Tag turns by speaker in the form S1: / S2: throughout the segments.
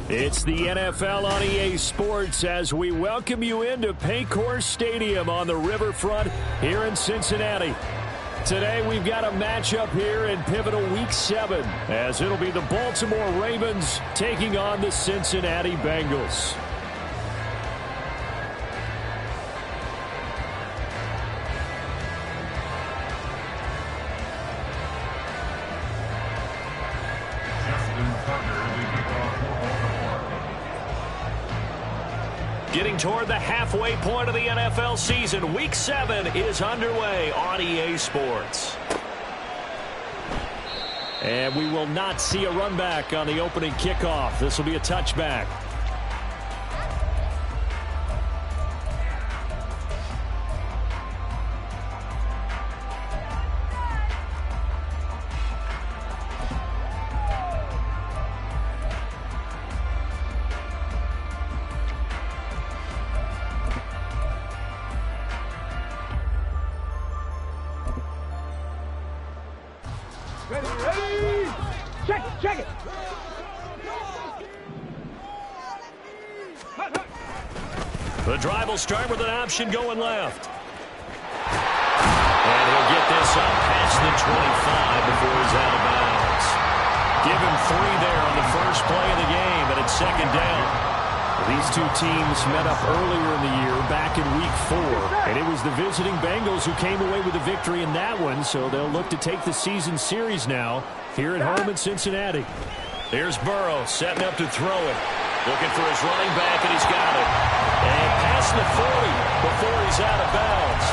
S1: It's the NFL on EA Sports as we welcome you into Paycor Stadium on the riverfront here in Cincinnati. Today we've got a matchup here in pivotal Week 7 as it'll be the Baltimore Ravens taking on the Cincinnati Bengals. Getting toward the halfway point of the NFL season, Week 7 is underway on EA Sports. And we will not see a run back on the opening kickoff. This will be a touchback.
S2: Ready? Check it.
S1: The drive will start with an option going left. And he'll get this up past the 25 before he's out of bounds. Give him 3 there on the first play of the game, and it's second down. These two teams met up earlier in the year, back in Week 4, and it was the visiting Bengals who came away with a victory in that one, so they'll look to take the season series now here at home in Cincinnati. Here's Burrow setting up to throw it. Looking for his running back, and he's got it. And past the 40 before he's out of bounds.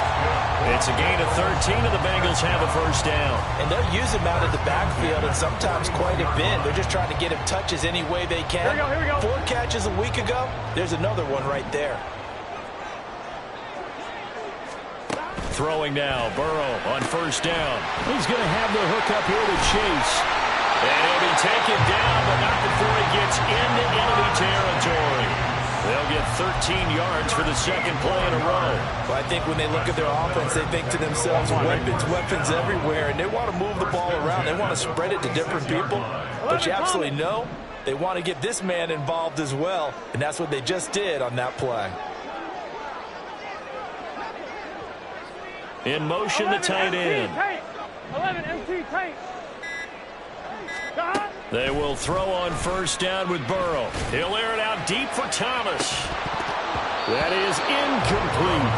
S1: It's a gain of 13, and the Bengals have a first down.
S3: And they'll use him out of the backfield, and sometimes quite a bit. They're just trying to get him touches any way they can.
S2: Here we go.
S3: 4 catches a week ago. There's another one right there.
S1: Throwing now, Burrow on first down. He's going to have the hook up here to Chase. And he'll be taken down, but not before he gets into enemy territory. They'll get 13 yards for the second play in a row.
S3: Well, I think when they look at their offense, they think to themselves, weapons everywhere, and they want to move the ball around. They want to spread it to different people. But you absolutely know they want to get this man involved as well, and that's what they just did on that play.
S1: In motion, the tight end.
S2: 11 MT tank.
S1: They will throw on first down with Burrow. He'll air it out deep for Thomas. That is incomplete.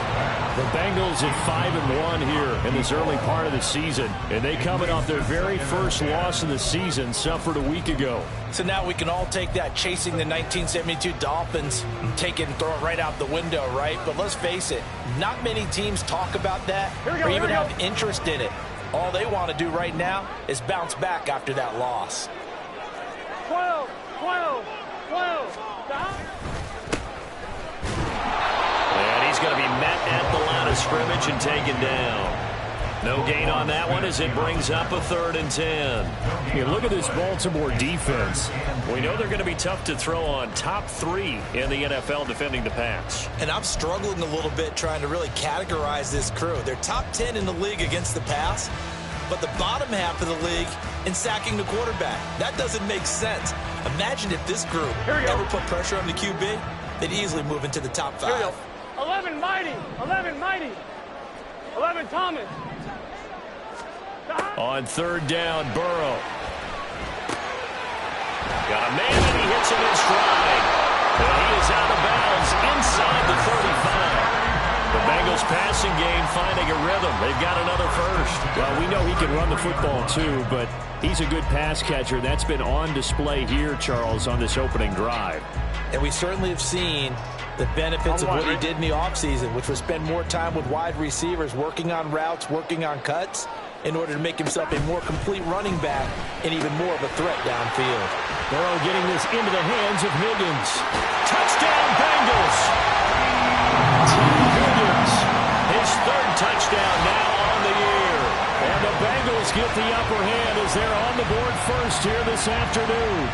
S1: The Bengals at 5-1 here in this early part of the season. And they coming off their very first loss of the season, suffered a week ago.
S3: So now we can all take that chasing the 1972 Dolphins and take it and throw it right out the window, right? But let's face it, not many teams talk about that or even have interest in it. All they want to do right now is bounce back after that loss.
S2: 12. Stop.
S1: And he's going to be met at the line of scrimmage and taken down. No gain on that one as it brings up a 3rd and 10. You look at this Baltimore defense. We know they're going to be tough to throw on. Top 3 in the NFL defending the pass.
S4: And I'm struggling a little bit trying to really categorize this crew. They're top 10 in the league against the pass, but the bottom half of the league in sacking the quarterback. That doesn't make sense. Imagine if this group ever put pressure on the QB, they'd easily move into the top 5.
S2: 11 mighty. 11 Thomas. Stop.
S1: On 3rd down, Burrow. Got a man and he hits him in stride. And he is out of bounds inside the 35. The Bengals passing game finding a rhythm. They've got another first. Well, we know he can run the football too, but he's a good pass catcher. That's been on display here, Charles, on this opening drive.
S3: And we certainly have seen the benefits of what he did in the offseason, which was spend more time with wide receivers, working on routes, working on cuts, in order to make himself a more complete running back and even more of a threat downfield.
S1: Burrow getting this into the hands of Higgins. Touchdown, Bengals! Higgins, his 3rd touchdown now on the year. And the Bengals get the upper hand as they're on the board first here this afternoon.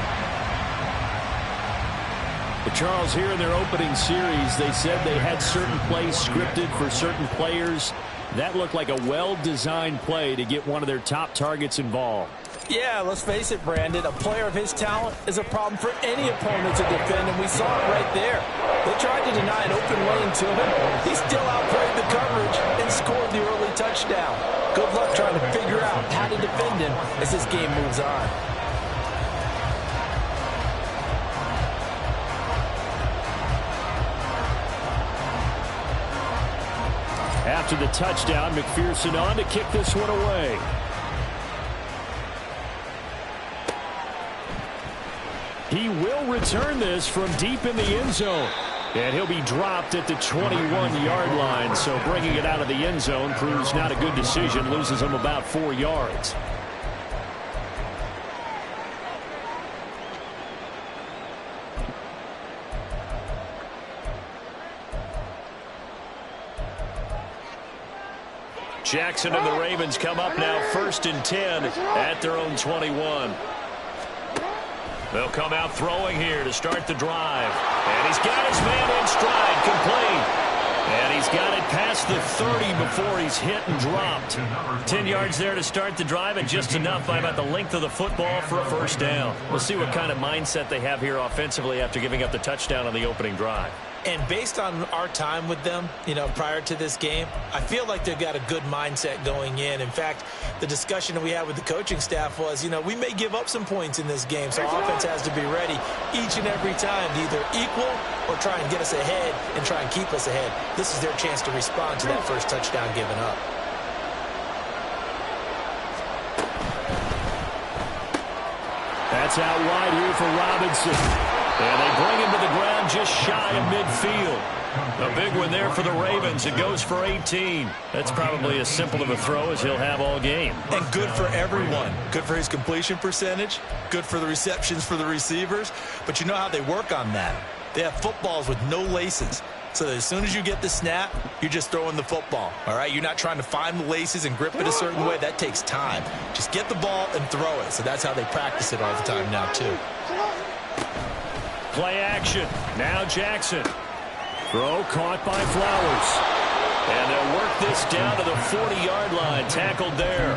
S1: But Charles, here in their opening series, they said they had certain plays scripted for certain players. That looked like a well-designed play to get one of their top targets involved.
S3: Yeah, let's face it, Brandon. A player of his talent is a problem for any opponent to defend, and we saw it right there. They tried to deny an open lane to him. He still outplayed the coverage and scored the early touchdown. Good luck trying to figure out how to defend him as this game moves on.
S1: After the touchdown, McPherson on to kick this one away. He will return this from deep in the end zone. And he'll be dropped at the 21-yard line. So bringing it out of the end zone proves not a good decision. Loses him about 4 yards. Jackson and the Ravens come up now 1st and 10 at their own 21. They'll come out throwing here to start the drive. And he's got his man in stride, complete. And he's got it past the 30 before he's hit and dropped. 10 yards there to start the drive, and just enough by about the length of the football for a first down. We'll see what kind of mindset they have here offensively after giving up the touchdown on the opening drive.
S3: And based on our time with them, prior to this game, I feel like they've got a good mindset going in. In fact, the discussion that we had with the coaching staff was, we may give up some points in this game, so our offense has to be ready each and every time to either equal or try and get us ahead and try and keep us ahead. This is their chance to respond to that first touchdown given up.
S1: That's out wide here for Robinson. And they bring him to the ground just shy of midfield. A big one there for the Ravens. It goes for 18. That's probably as simple of a throw as he'll have all game.
S4: And good for everyone. Good for his completion percentage. Good for the receptions for the receivers. But you know how they work on that. They have footballs with no laces. So that as soon as you get the snap, you're just throwing the football. All right? You're not trying to find the laces and grip it a certain way. That takes time. Just get the ball and throw it. So that's how they practice it all the time now, too.
S1: Play action. Now Jackson. Throw caught by Flowers. And they'll work this down to the 40-yard line. Tackled there.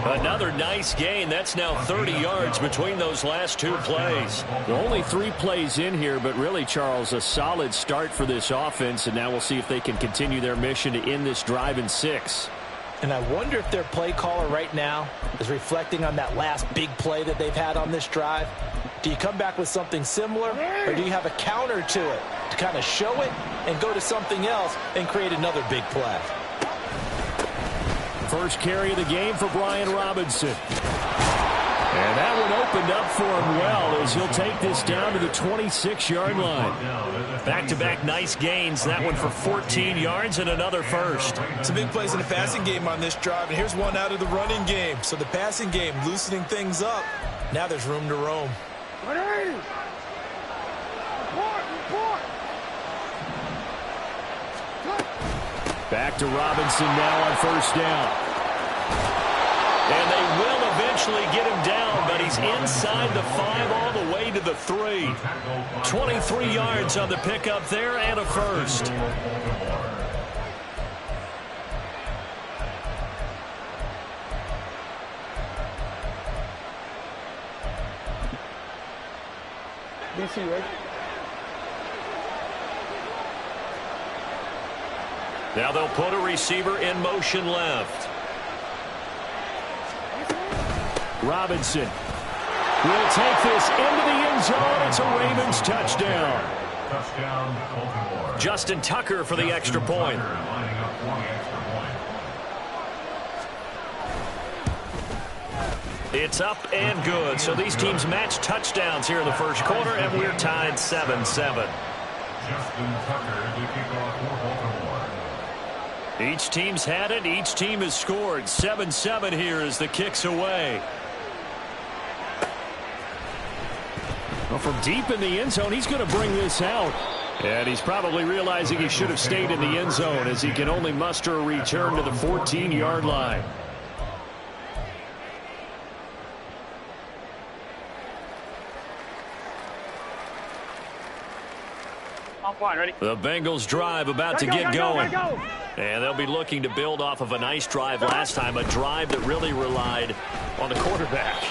S1: Another nice gain. That's now 30 yards between those last 2 plays. Only 3 plays in here, but really, Charles, a solid start for this offense. And now we'll see if they can continue their mission to end this drive in 6.
S3: And I wonder if their play caller right now is reflecting on that last big play that they've had on this drive. Do you come back with something similar, or do you have a counter to it to kind of show it and go to something else and create another big play?
S1: First carry of the game for Brian Robinson. And that one opened up for him well as he'll take this down to the 26-yard line. Back-to-back nice gains. That one for 14 yards and another first.
S4: Some big plays in the passing game on this drive, and here's one out of the running game. So the passing game loosening things up. Now there's room to roam.
S1: Back to Robinson now on first down. And they will eventually get him down, but he's inside the 5 all the way to the 3. 23 yards on the pickup there and a first. Now they'll put a receiver in motion left. Robinson will take this into the end zone. It's a Ravens touchdown. Justin Tucker for the extra point. It's up and good. So these teams match touchdowns here in the first quarter, and we're tied 7-7.
S5: Justin Tucker to kick off for Baltimore.
S1: Each team's had it. Each team has scored. 7-7 here as the kick's away. Well, from deep in the end zone, he's going to bring this out. And he's probably realizing he should have stayed in the end zone as he can only muster a return to the 14-yard line.
S2: Fine, ready?
S1: The Bengals drive about to get going. And they'll be looking to build off of a nice drive last time, a drive that really relied on the quarterback.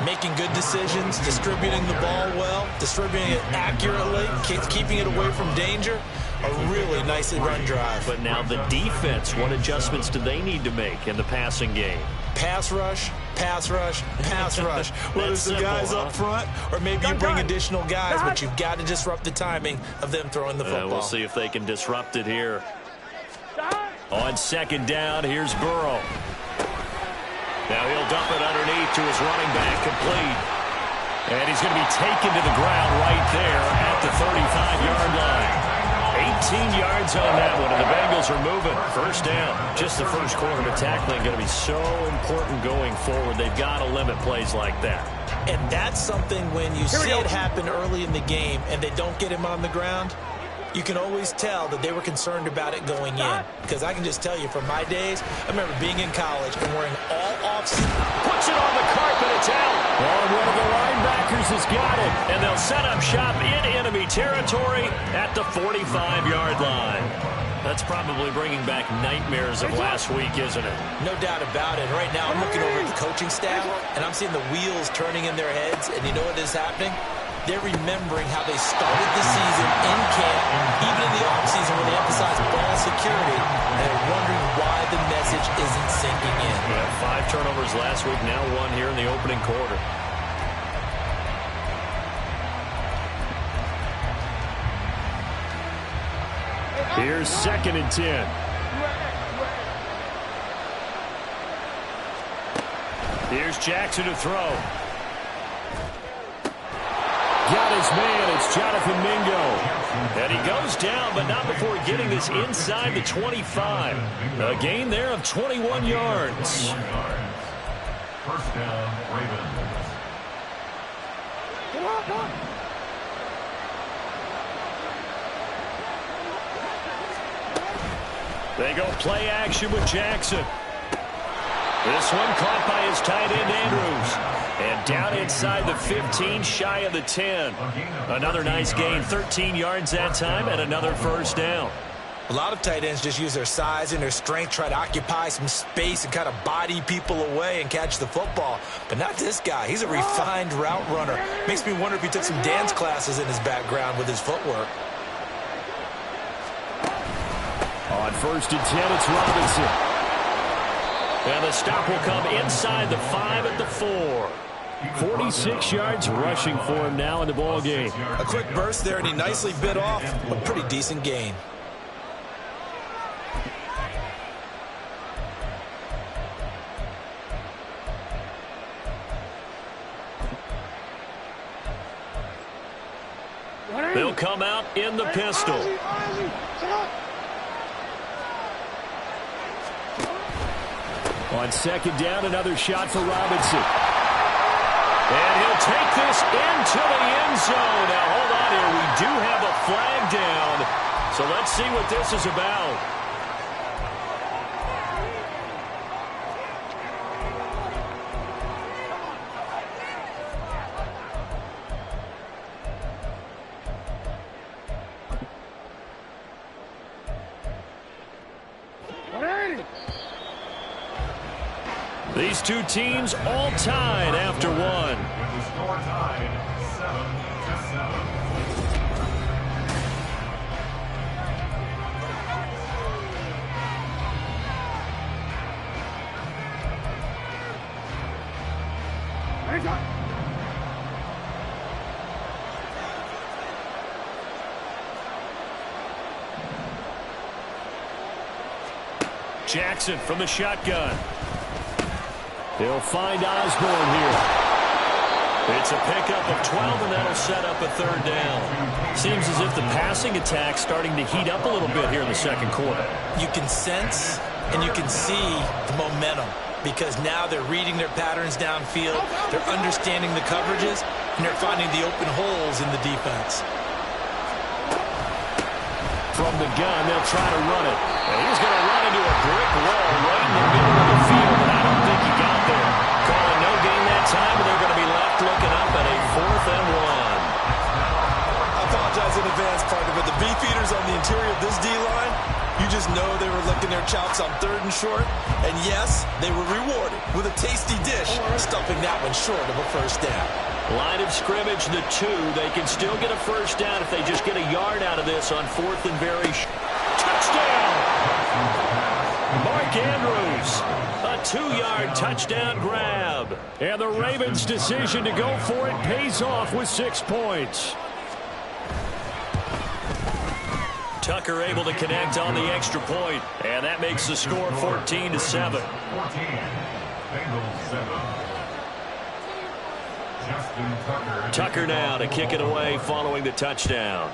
S4: Making good decisions, distributing the ball well, distributing it accurately, keeping it away from danger. A really nicely run drive.
S1: But now the defense, what adjustments do they need to make in the passing game?
S4: Pass rush, pass rush, pass rush. Whether it's the guys up front or maybe you bring additional guys, but you've got to disrupt the timing of them throwing the football.
S1: We'll see if they can disrupt it here. On second down, here's Burrow. Now he'll dump it underneath to his running back, complete. And he's going to be taken to the ground right there at the 35-yard line. 18 yards on that one, and the Bengals are moving. First down. Just the first quarter of tackling going to be so important going forward. They've got to limit plays like that.
S4: And that's something when you see it happen early in the game and they don't get him on the ground, you can always tell that they were concerned about it going in. Because I can just tell you from my days, I remember being in college and wearing all off-season.
S1: Puts it on the carpet, it's out. And one of the linebackers has got it. And they'll set up shop in enemy territory at the 45-yard line. That's probably bringing back nightmares of last week, isn't it?
S4: No doubt about it. Right now I'm looking over at the coaching staff, and I'm seeing the wheels turning in their heads. And you know what is happening? They're remembering how they started the season in camp, even in the offseason when they emphasized ball security, and they're wondering why the message isn't sinking in.
S1: Yeah, 5 turnovers last week, now 1 here in the opening quarter. Here's 2nd and 10. Here's Jackson to throw. Got his man. It's Jonathan Mingo. And he goes down, but not before getting this inside the 25. A gain there of 21 yards.
S5: First down, Ravens.
S2: Come on.
S1: They go play action with Jackson. This one caught by his tight end, Andrews. And down inside the 15, shy of the 10. Another nice gain, 13 yards that time, and another first down.
S4: A lot of tight ends just use their size and their strength, try to occupy some space and kind of body people away and catch the football. But not this guy. He's a refined route runner. Makes me wonder if he took some dance classes in his background with his footwork.
S1: On 1st and 10, it's Robinson. And the stop will come inside the 5 at the 4. 46 yards rushing for him now in the ball game.
S4: A quick burst there, and he nicely bit off a pretty decent gain.
S1: They'll come out in the pistol. On 2nd down, another shot for Robinson. And he'll take this into the end zone. Now, hold on here. We do have a flag down. So let's see what this is about. These two teams all tied after one.
S5: With the score tied 7-7.
S1: Jackson from the shotgun. He'll find Osborne here. It's a pickup of 12, and that'll set up a 3rd down. Seems as if the passing attack's starting to heat up a little bit here in the 2nd quarter.
S4: You can sense and you can see the momentum because now they're reading their patterns downfield, they're understanding the coverages, and they're finding the open holes in the defense.
S1: From the gun, they'll try to run it. And he's going to run into a brick wall right in the middle of the field, but I don't think he got there. Calling no gain that time, and they're going to be left looking up at a 4th and 1.
S4: I apologize in advance, partner, but the beefeaters on the interior of this D-line, you just know they were licking their chops on 3rd and short, and And yes, they were rewarded with a tasty dish, stuffing that one short of a first down.
S1: Line of scrimmage, the 2. They can still get a first down if they just get a yard out of this on 4th and very short. Touchdown! Mark Andrews, a 2-yard touchdown grab. And the Ravens' decision to go for it pays off with 6 points. Tucker able to connect on the extra point, and that makes the score 14-7.
S5: 14. Bengals 7.
S1: Tucker now to kick it away following the touchdown.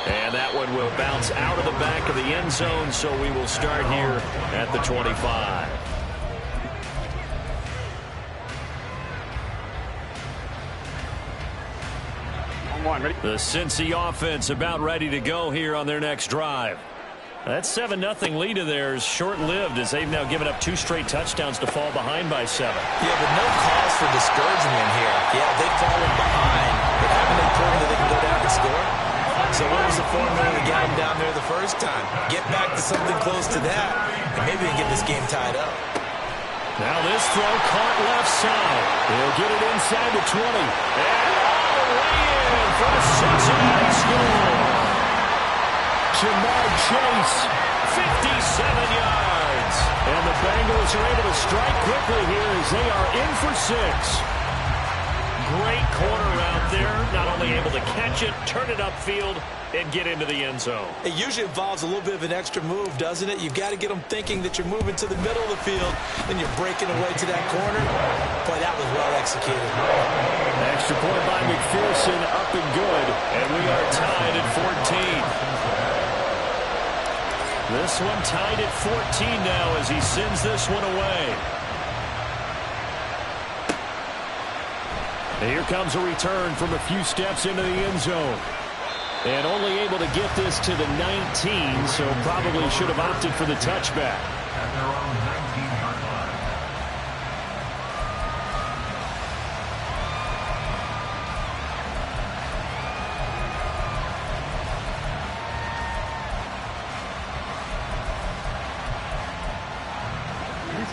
S1: And that one will bounce out of the back of the end zone, so we will start here at the 25.
S2: Ready?
S1: The Cincy offense about ready to go here on their next drive. That 7-0 lead of theirs short-lived as they've now given up 2 straight touchdowns to fall behind by 7.
S4: Yeah, but no cause for discouragement here. Yeah, they've fallen behind, but haven't they proven that they can go down and score? So what was the formula to get them down there the first time? Get back to something close to that, and maybe they can get this game tied up.
S1: Now this throw caught left side. They'll get it inside the 20. And all the way in for the Cincinnati score. Jamar Chase, 57 yards. And the Bengals are able to strike quickly here as they are in for 6. Great corner out there. Not only able to catch it, turn it upfield, and get into the end zone.
S4: It usually involves a little bit of an extra move, doesn't it? You've got to get them thinking that you're moving to the middle of the field, then you're breaking away to that corner. Boy, that was well executed.
S1: Extra point by McPherson, up and good. And we are tied at 14. This one tied at 14 now as he sends this one away. And here comes a return from a few steps into the end zone. And only able to get this to the 19, so probably should have opted for the touchback.
S5: At their own 19-yard line.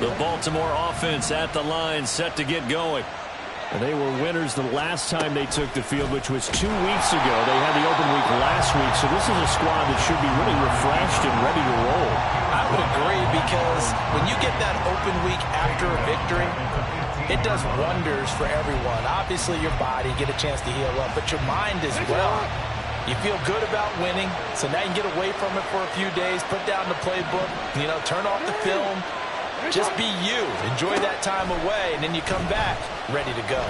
S1: The Baltimore offense at the line, set to get going. And they were winners the last time they took the field, which was 2 weeks ago. They had the open week last week, so this is a squad that should be really refreshed and ready to roll.
S3: I would agree, because when you get that open week after a victory, it does wonders for everyone. Obviously, your body, get a chance to heal up, but your mind as well. You feel good about winning, so now you can get away from it for a few days, put down the playbook, turn off the film. Just be you. Enjoy that time away, and then you come back ready to go.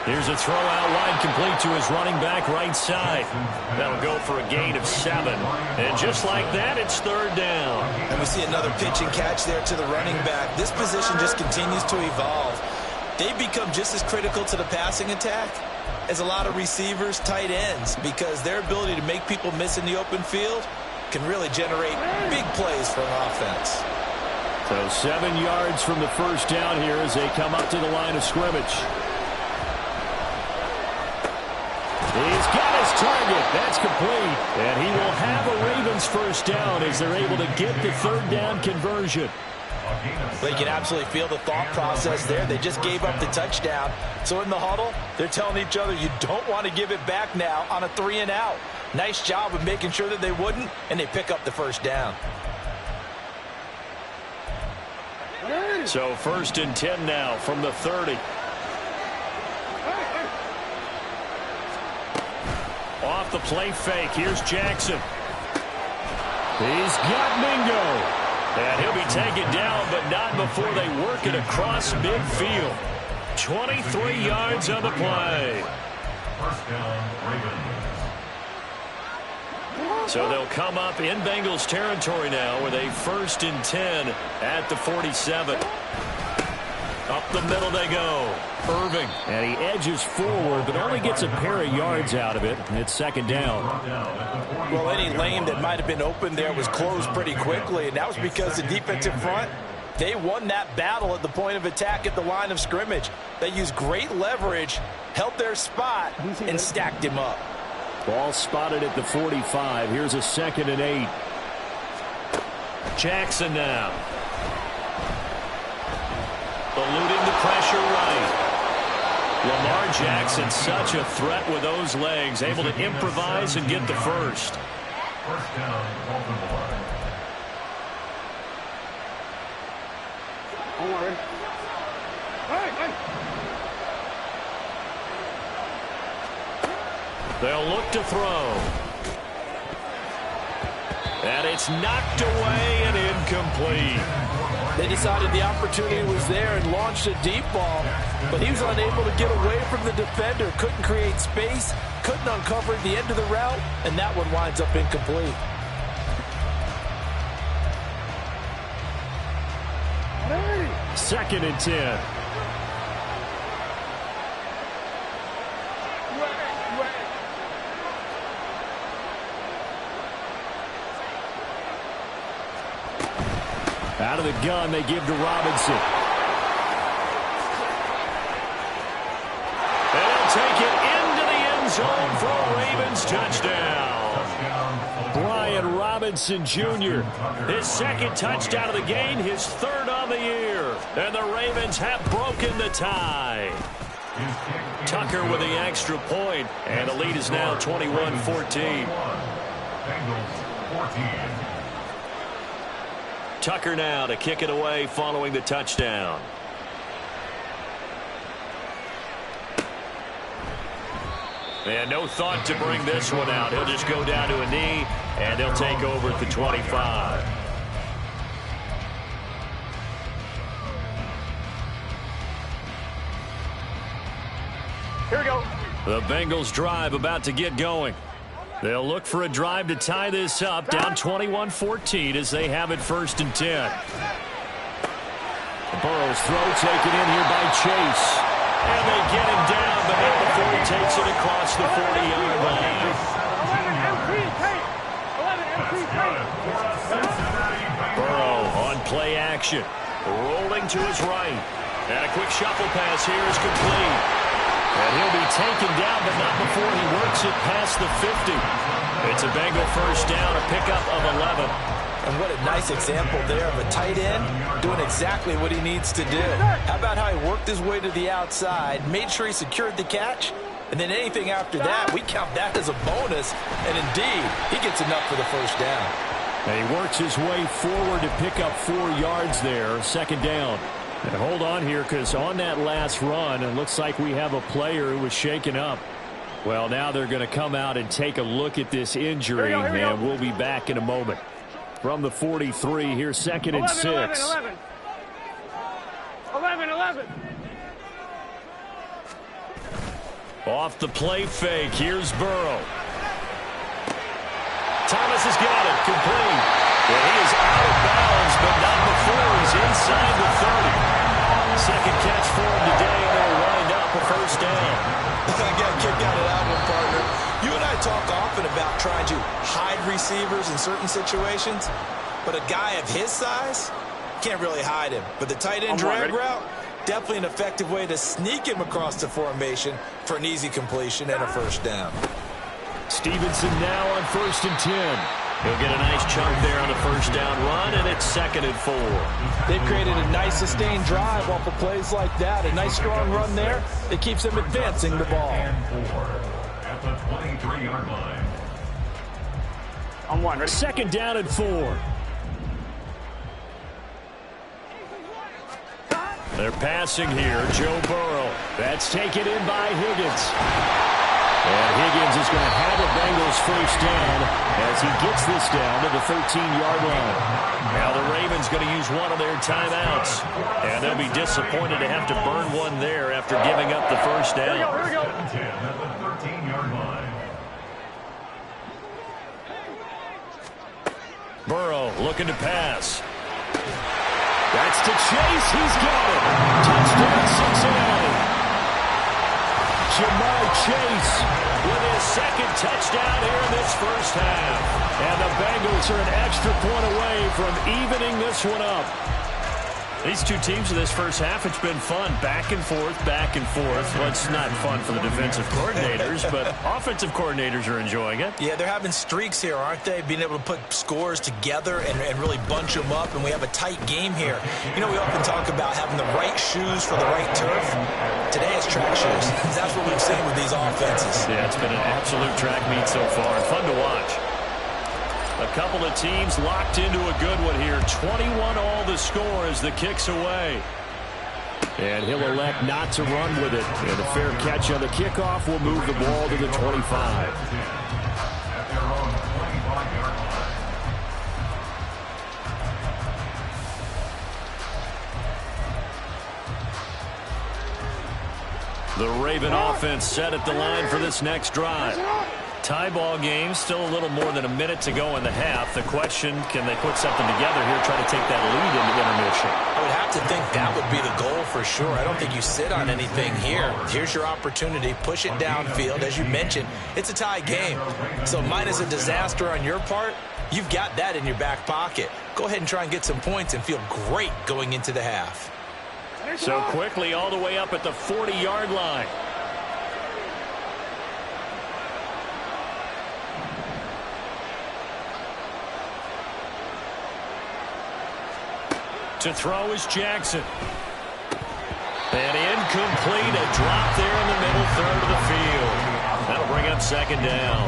S1: Here's a throw out wide, complete to his running back right side. That'll go for a gain of 7. And just like that, it's 3rd down.
S4: And we see another pitch and catch there to the running back. This position just continues to evolve. They become just as critical to the passing attack as a lot of receivers, tight ends, because their ability to make people miss in the open field can really generate big plays for an offense.
S1: So 7 yards from the first down here as they come up to the line of scrimmage. He's got his target. That's complete. And he will have a Ravens first down as they're able to get the 3rd down conversion.
S3: But you can absolutely feel the thought process there. They just gave up the touchdown. So in the huddle, they're telling each other, you don't want to give it back now on a 3-and-out. Nice job of making sure that they wouldn't, and they pick up the first down.
S1: So 1st and 10 now from the 30. Off the play fake. Here's Jackson. He's got Mingo. And he'll be taken down, but not before they work it across midfield. 23 yards on the play.
S5: First down, Ravens.
S1: So they'll come up in Bengals territory now with a 1st and 10 at the 47. Up the middle they go. Irving. And he edges forward, but only gets a pair of yards out of it. It's 2nd down.
S3: Well, any lane that might have been open there was closed pretty quickly, and that was because the defensive front, they won that battle at the point of attack at the line of scrimmage. They used great leverage, held their spot, and stacked him up.
S1: Ball spotted at the 45. Here's a 2nd and 8. Jackson now. Eluding the pressure right. Lamar Jackson, such a threat with those legs, able to improvise and get the first.
S5: First down, Baltimore.
S1: They'll look to throw. And it's knocked away and incomplete.
S3: They decided the opportunity was there and launched a deep ball, but he was unable to get away from the defender, couldn't create space, couldn't uncover the end of the route, and that one winds up incomplete.
S1: Second and 10. Out of the gun, they give to Robinson. And he'll take it into the end zone for a Ravens touchdown. Brian Robinson Jr., his 2nd touchdown of the game, his 3rd on the year. And the Ravens have broken the tie. Tucker with the extra point, and the lead is now 21-14.
S5: Bengals 14.
S1: Tucker now to kick it away following the touchdown. And no thought to bring this one out. He'll just go down to a knee, and they'll take over at the 25.
S2: Here we go.
S1: The Bengals drive about to get going. They'll look for a drive to tie this up, down 21-14 as they have it 1st and 10. Burrow's throw taken in here by Chase. And they get him down, but not before he takes it across the 40-yard line.
S2: 11
S1: Burrow on play action. Rolling to his right. And a quick shuffle pass here is complete. And he'll be taken down, but not before he works it past the 50. It's a Bengal first down, a pickup of 11.
S3: And what a nice example there of a tight end doing exactly what he needs to do. How about how he worked his way to the outside, made sure he secured the catch, and then anything after that, we count that as a bonus. And indeed, he gets enough for the first down.
S1: And he works his way forward to pick up 4 yards there, 2nd down. And hold on here, because on that last run, it looks like we have a player who was shaken up. Well, now they're going to come out and take a look at this injury, and we'll be back in a moment. From the 43, here's 2nd and 6.
S2: 11.
S1: Off the play fake, here's Burrow. Thomas has got it, complete. And he is out of bounds, but not before he's inside the 30. Second catch for him today, and they'll wind up a first down.
S4: I got kicked out of that one, partner. You and I talk often about trying to hide receivers in certain situations, but a guy of his size can't really hide him. But the tight end drag route, definitely an effective way to sneak him across the formation for an easy completion and a first down.
S1: Stevenson now on 1st and 10. He'll get a nice chunk there on the first down run, and it's 2nd and 4.
S3: They've created a nice sustained drive off of plays like that. A nice strong run there. It keeps them advancing the ball.
S5: And 4 at the 23-yard line.
S2: On 1, ready?
S1: 2nd down and 4. They're passing here. Joe Burrow. That's taken in by Higgins. And Higgins is going to have a Bengals first down as he gets this down to the 13-yard line. Now the Ravens going to use one of their timeouts. And they'll be disappointed to have to burn one there after giving up the first down.
S2: Here we go.
S5: 10 at the 13-yard line.
S1: Burrow looking to pass. That's to Chase. He's got it. Touchdown, Cincinnati. Jamar Chase with his 2nd touchdown here in this first half. And the Bengals are an extra point away from evening this one up. These two teams in this first half, it's been fun. Back and forth, back and forth. Well, it's not fun for the defensive coordinators, but offensive coordinators are enjoying it.
S3: Yeah, they're having streaks here, aren't they? Being able to put scores together and really bunch them up, and we have a tight game here. You know, we often talk about having the right shoes for the right turf. Today it's track shoes. That's what we've seen with these offenses.
S1: Yeah, it's been an absolute track meet so far. Fun to watch. A couple of teams locked into a good one here. 21 all the score as the kick's away. And he'll elect not to run with it. And a fair catch on the kickoff will move the ball to the 25.
S5: At their own 25-yard line.
S1: The Raven offense set at the line for this next drive. Tie ball game, still a little more than a minute to go in the half. The question, can they put something together here, try to take that lead into intermission?
S3: I would have to think that would be the goal for sure. I don't think you sit on anything here. Here's your opportunity. Push it downfield. As you mentioned, it's a tie game. So minus a disaster on your part, you've got that in your back pocket. Go ahead and try and get some points and feel great going into the half.
S1: So quickly all the way up at the 40-yard line. To throw is Jackson. And incomplete, a drop there in the middle third of the field. That'll bring up second down.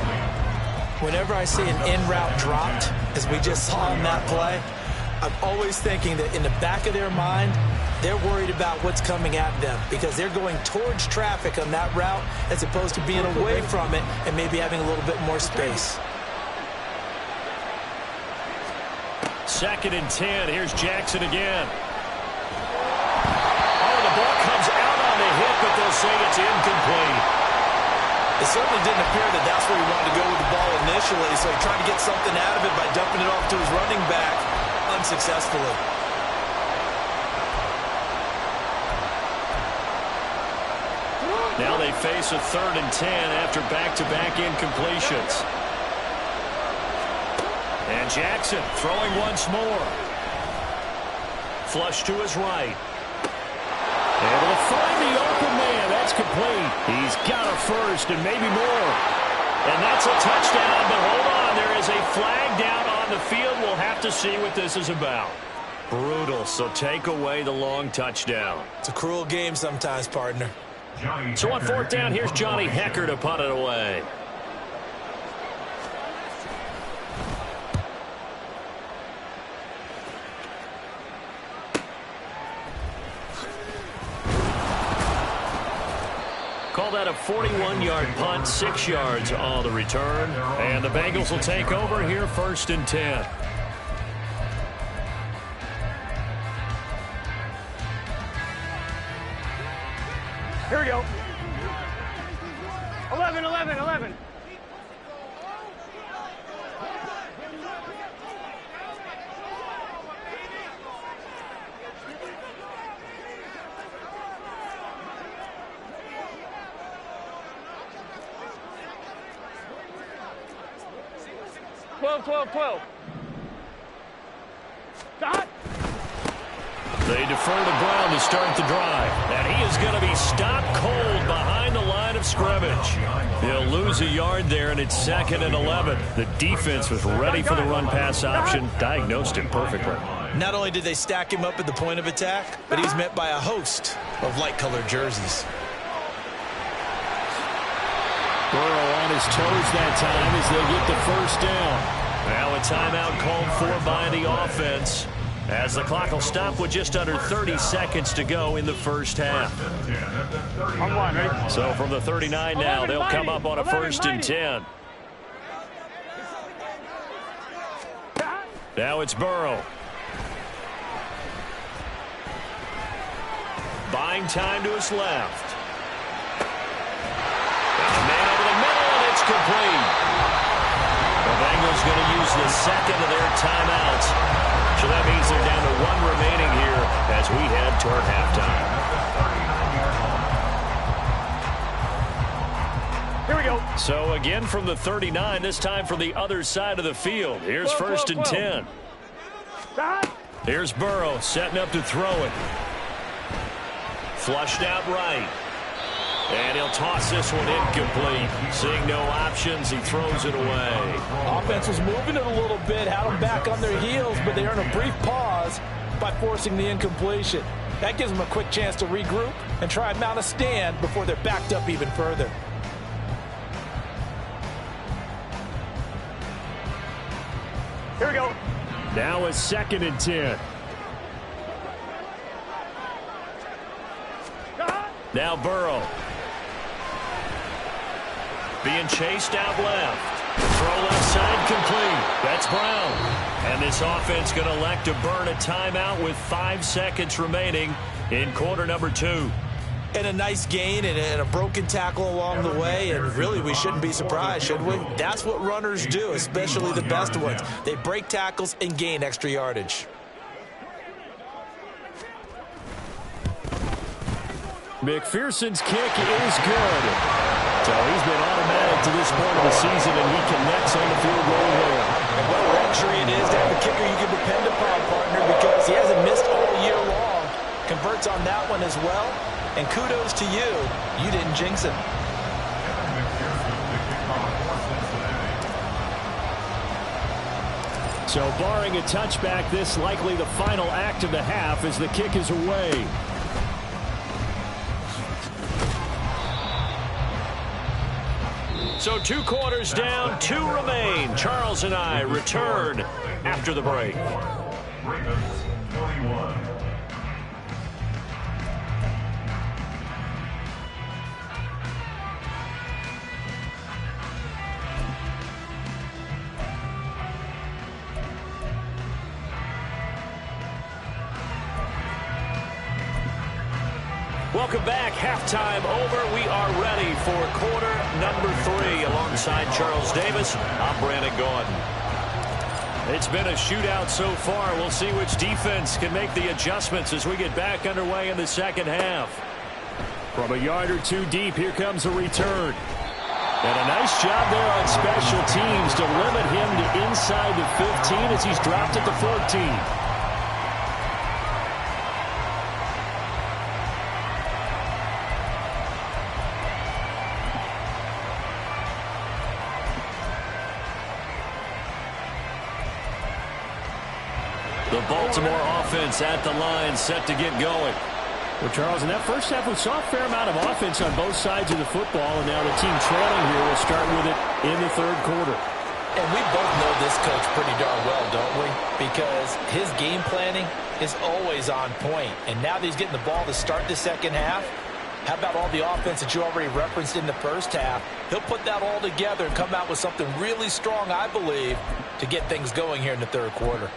S3: Whenever I see an in-route dropped, as we just saw in that play, I'm always thinking that in the back of their mind, they're worried about what's coming at them because they're going towards traffic on that route as opposed to being away from it and maybe having a little bit more space.
S1: Second and 10. Here's Jackson again. Oh, the ball comes out on the hit, but they'll say it's incomplete.
S3: It certainly didn't appear that that's where he wanted to go with the ball initially, so he tried to get something out of it by dumping it off to his running back unsuccessfully.
S1: Now they face a third and 10 after back-to-back incompletions. And Jackson throwing once more. Flush to his right. Able to find the open man. That's complete. He's got a first and maybe more. And that's a touchdown, but hold on. There is a flag down on the field. We'll have to see what this is about. Brutal, so take away the long touchdown.
S3: It's a cruel game sometimes, partner.
S1: So on fourth down, here's Johnny Hecker to punt it away. Call that a 41-yard punt, 6 yards on the return. And the Bengals will take over here, first and 10.
S2: Here we go. 11, 11, 11. Twelve, 12, 12. Dot.
S1: They defer to Brown to start the drive. And he is going to be stopped cold behind the line of scrimmage. He'll lose a yard there, and it's second and 11. The defense was ready for the run-pass option, diagnosed him perfectly.
S3: Not only did they stack him up at the point of attack, but he's met by a host of light-colored jerseys.
S1: Burrow on his toes that time as they get the first down. Now a timeout called for by the offense, as the clock will stop with just under 30 seconds to go in the first half.
S2: On one, ready?
S1: So from the 39 now, they'll come up on a first and 10. Now it's Burrow. Buying time to his left. And the man over the middle, and it's complete. The Bengals going to use the second of their timeouts. So that means they're down to one remaining here as we head toward halftime.
S2: Here we go.
S1: So again from the 39, this time from the other side of the field. Here's first and 10.
S2: Dot.
S1: Here's Burrow setting up to throw it. Flushed out right. And he'll toss this one incomplete. Seeing no options, he throws it away.
S3: Offense was moving it a little bit, had them back on their heels, but they earn a brief pause by forcing the incompletion. That gives them a quick chance to regroup and try and mount a stand before they're backed up even further.
S2: Here we go.
S1: Now a 2nd and 10. Now Burrow. Being chased out left. Throw left side complete. That's Brown. And this offense going to elect to burn a timeout with 5 seconds remaining in quarter number 2.
S4: And a nice gain and a broken tackle along the way, and really we shouldn't be surprised, should we? That's what runners do, especially the best ones. They break tackles and gain extra yardage.
S1: McPherson's kick is good. So he's been automatic to this point of the season, and he connects on the field goal there.
S4: And what a luxury it is to have a kicker you can depend upon, partner, because he hasn't missed all year long. Converts on that one as well. And kudos to you. You didn't jinx him.
S1: So barring a touchback, this likely the final act of the half as the kick is away. So 2 quarters down, 2 remain. Charles and I return after the break.
S5: Ravens 21.
S1: Welcome back. Halftime over. We are ready for quarter number 3. Alongside Charles Davis, I'm Brandon Gordon. It's been a shootout so far. We'll see which defense can make the adjustments as we get back underway in the second half. From a yard or 2 deep, here comes a return. And a nice job there on special teams to limit him to inside the 15 as he's dropped at the 14. The Baltimore offense at the line, set to get going. Well, Charles, in that first half, we saw a fair amount of offense on both sides of the football, and now the team trailing here will start with it in the 3rd quarter.
S3: And we both know this coach pretty darn well, don't we? Because his game planning is always on point. And now that he's getting the ball to start the second half, how about all the offense that you already referenced in the first half? He'll put that all together and come out with something really strong, I believe, to get things going here in the 3rd quarter.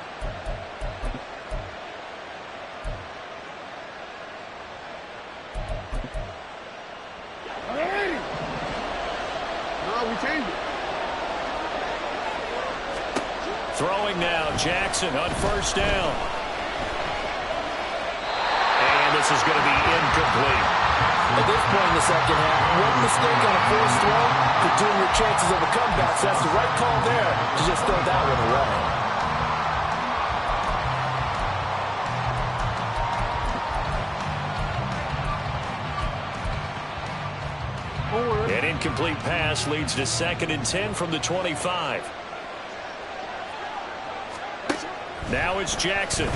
S1: Throwing now, Jackson on 1st down. And this is going to be incomplete.
S3: At this point in the second half, one mistake on a forced throw could doom your chances of a comeback. So that's the right call there to just throw that one away.
S1: An incomplete pass leads to 2nd and 10 from the 25. Now it's Jackson. And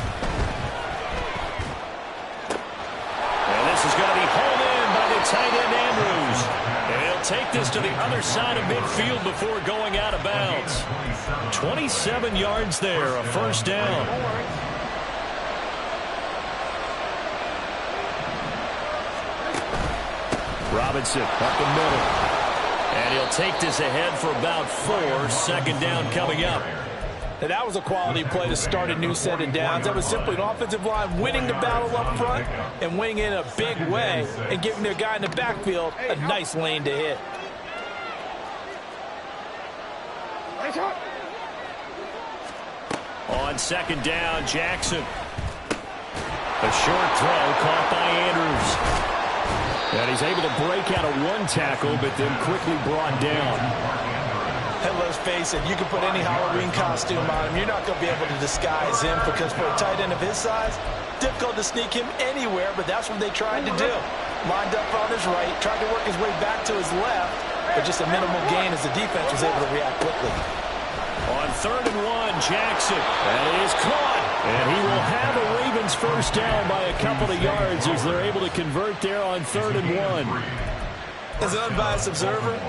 S1: this is going to be hauled in by the tight end Andrews. And he'll take this to the other side of midfield before going out of bounds. 27 yards there, a 1st down. Robinson up the middle. And he'll take this ahead for about 4. 2nd down coming up.
S3: And that was a quality play to start a new set of downs. That was simply an offensive line winning the battle up front and winning in a big way and giving their guy in the backfield a nice lane to hit.
S1: On 2nd down, Jackson. A short throw caught by Andrews. And he's able to break out of 1 tackle, but then quickly brought down.
S3: And let's face it, you can put any Halloween costume on him. You're not going to be able to disguise him because for a tight end of his size, difficult to sneak him anywhere, but that's what they tried to do. Lined up on his right, tried to work his way back to his left, but just a minimal gain as the defense was able to react quickly.
S1: On 3rd and 1, Jackson. That is caught. And he will have a Ravens first down by a couple of yards as they're able to convert there on 3rd and 1.
S4: As an unbiased observer,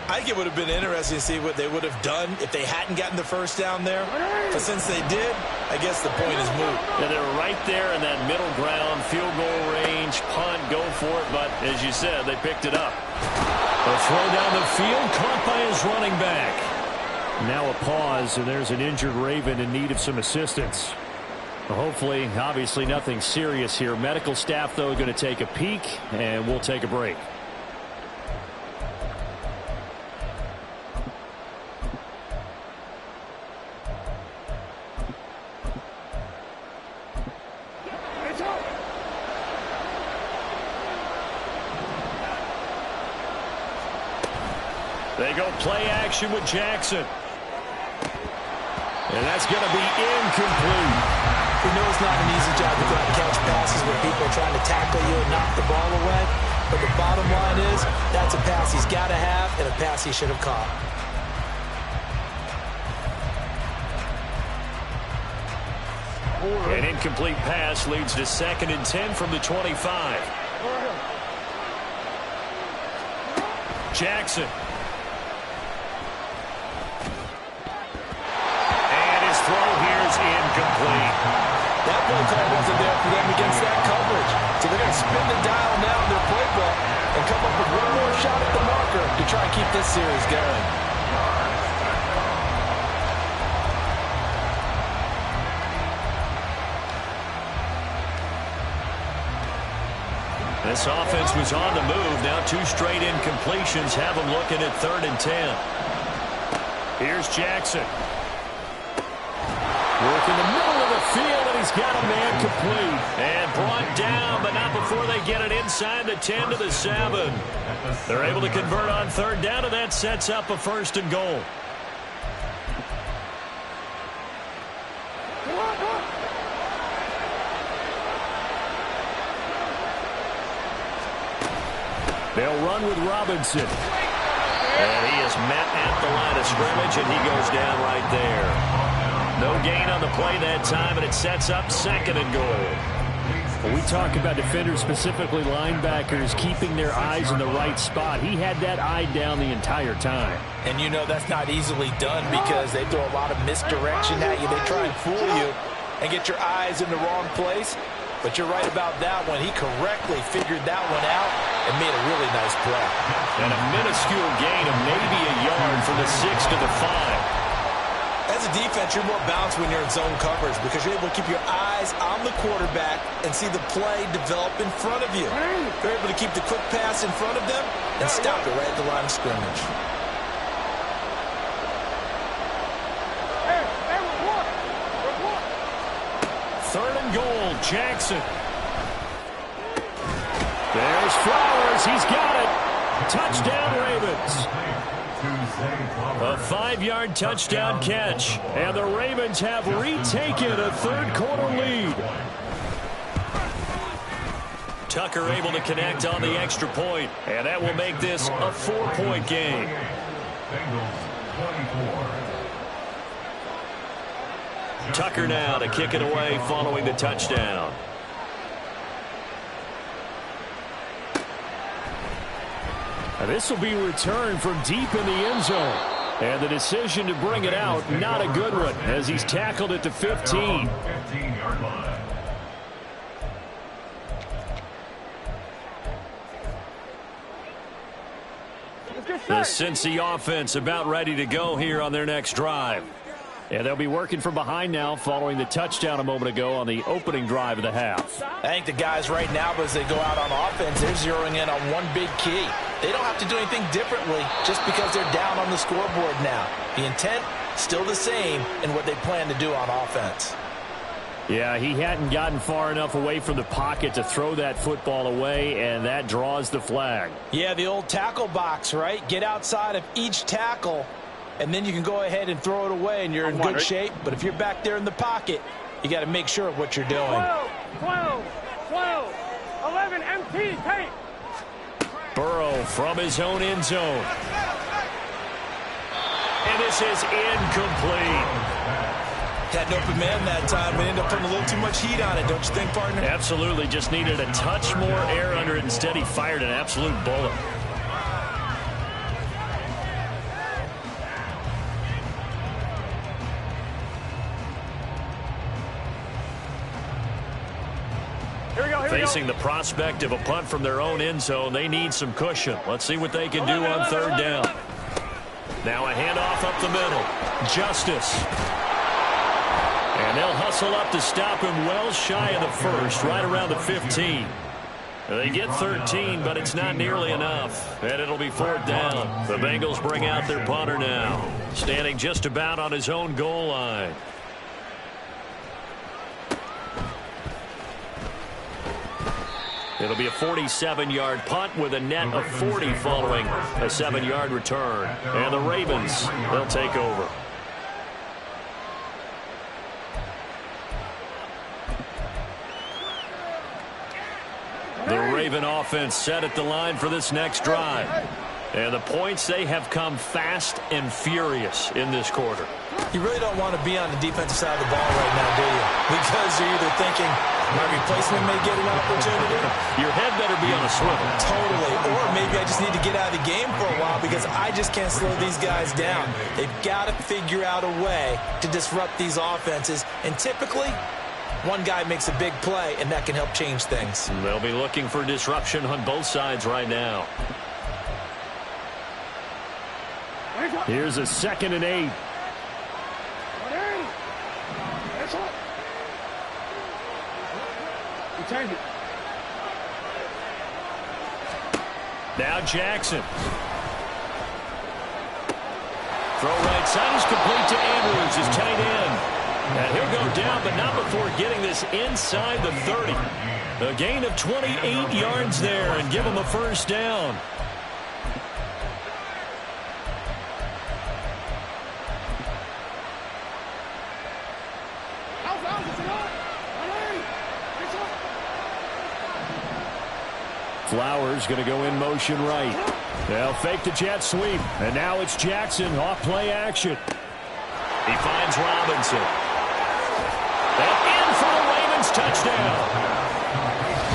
S4: I think it would have been interesting to see what they would have done if they hadn't gotten the first down there. But since they did, I guess the point is moot.
S1: Yeah, they were right there in that middle ground, field goal range, punt, go for it. But as you said, they picked it up. A throw down the field, caught by his running back. Now a pause, and there's an injured Raven in need of some assistance. Well, hopefully, obviously nothing serious here. Medical staff, though, going to take a peek, and we'll take a break. They go play action with Jackson. And that's going to be incomplete.
S3: We know it's not an easy job to go out and catch passes where people are trying to tackle you and knock the ball away. But the bottom line is that's a pass he's got to have and a pass he should have caught.
S1: An incomplete pass leads to 2nd and 10 from the 25. Jackson. Throw here's incomplete.
S3: That play call wasn't there for them against that coverage. So they're going to spin the dial now in their playbook and come up with one more shot at the marker to try and keep this series going.
S1: This offense was on the move. Now 2 straight incompletions have them looking at 3rd and 10. Here's Jackson. Work in the middle of the field, and he's got a man complete. And brought down, but not before they get it inside the 10 to the 7. They're able to convert on 3rd down, and that sets up a 1st and goal. They'll run with Robinson. And he is met at the line of scrimmage, and he goes down right there. No gain on the play that time, and it sets up 2nd and goal. When we talk about defenders, specifically linebackers, keeping their eyes in the right spot, he had that eye down the entire time.
S3: And you know that's not easily done because they throw a lot of misdirection at you. They try and fool you and get your eyes in the wrong place. But you're right about that one. He correctly figured that one out and made a really nice play.
S1: And a minuscule gain of maybe a yard from the 6 to the 5.
S4: As a defense, you're more balanced when you're in zone coverage because you're able to keep your eyes on the quarterback and see the play develop in front of you. You're able to keep the quick pass in front of them and stop it right at the line of scrimmage.
S1: Third and goal, Jackson. There's Flowers. He's got it. Touchdown, Ravens. A 5-yard touchdown catch. And the Ravens have retaken a 3rd quarter lead. Tucker able to connect on the extra point, and that will make this a 4-point game. Tucker now to kick it away following the touchdown. And this will be returned from deep in the end zone. And the decision to bring it out, not a good one, as he's tackled at the 15. The Cincy offense about ready to go here on their next drive. And they'll be working from behind now following the touchdown a moment ago on the opening drive of the half.
S3: I think the guys right now, as they go out on offense, they're zeroing in on one big key. They don't have to do anything differently just because they're down on the scoreboard now. The intent, still the same in what they plan to do on offense.
S1: Yeah, he hadn't gotten far enough away from the pocket to throw that football away, and that draws the flag.
S3: Yeah, the old tackle box, right? Get outside of each tackle and then you can go ahead and throw it away, and you're in good shape. But if you're back there in the pocket, you got to make sure of what you're doing.
S2: 12, 11, MT, tape.
S1: Burrow from his own end zone. And this is incomplete.
S4: Had an open man that time and ended up putting a little too much heat on it, don't you think, partner?
S1: Absolutely. Just needed a touch more air under it. Instead, he fired an absolute bullet. Facing the prospect of a punt from their own end zone, they need some cushion. Let's see what they can do on third down. Now a handoff up the middle. Justice. And they'll hustle up to stop him well shy of the first, right around the 15. They get 13, but it's not nearly enough. And it'll be fourth down. The Bengals bring out their punter now, standing just about on his own goal line. It'll be a 47-yard punt with a net of 40 following a 7-yard return. And the Ravens, they'll take over. The Raven offense set at the line for this next drive. And the points, they have come fast and furious in this quarter.
S4: You really don't want to be on the defensive side of the ball right now, do you? Because you're either thinking my replacement may get an opportunity.
S1: Your head better be on a swivel.
S4: Totally. Or maybe I just need to get out of the game for a while because I just can't slow these guys down. They've got to figure out a way to disrupt these offenses. And typically, one guy makes a big play, and that can help change things.
S1: They'll be looking for disruption on both sides right now. Here's a 2nd and 8. Now Jackson. Throw right side is complete to Andrews, his tight end. And he'll go down, but not before getting this inside the 30. A gain of 28 yards there and give him a first down. Flowers going to go in motion right. They'll fake the jet sweep. And now it's Jackson off play action. He finds Robinson. And in for the Ravens touchdown.